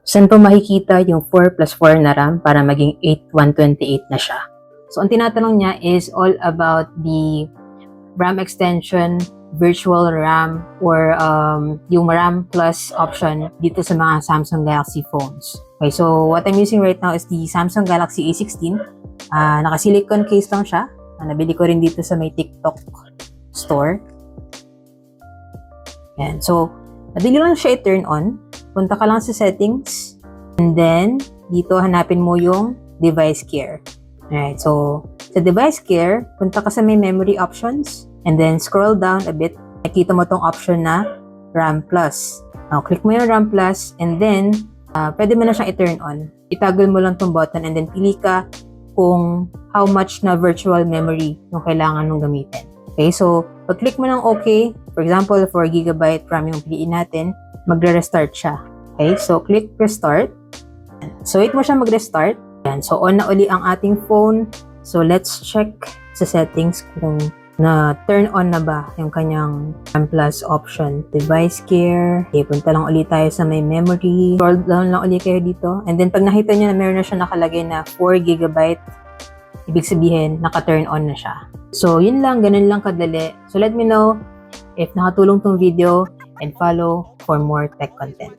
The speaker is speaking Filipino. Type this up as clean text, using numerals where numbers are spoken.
Saan po makikita yung 4 plus 4 na RAM para maging 8128 na siya? So, ang tinatanong niya is all about the RAM extension, virtual RAM, or yung RAM plus option dito sa mga Samsung Galaxy phones. Okay, so what I'm using right now is the Samsung Galaxy A16. Naka-silicone case lang siya. Nabili ko rin dito sa may TikTok store. Yan. So, madali lang siya i-turn on. Punta ka lang sa settings. And then, dito hanapin mo yung device care. Alright, so, sa device care, punta ka sa may memory options. And then, scroll down a bit. Nakita mo tong option na RAM Plus. Now, click mo yung RAM Plus. And then, pwede mo na siyang i-turn on. Itaggle mo lang tong button. And then, pili ka kung how much na virtual memory yung kailangan mong gamitin. Okay, so, pag-click mo ng OK, for example, 4 GB RAM yung piliin natin, magre-restart siya. Okay, so click restart. So wait mo siya mag-restart. Yan, so on na uli ang ating phone. So let's check sa settings kung na-turn on na ba yung kanyang RAM Plus option. Device care. Okay, punta lang uli tayo sa may memory. Scroll down lang uli kayo dito. And then pag nakita nyo na meron na siya nakalagay na 4 GB, ibig sabihin, naka-turn on na siya. So yun lang, ganun lang kadali. So let me know if nakatulong tong video and follow for more tech content.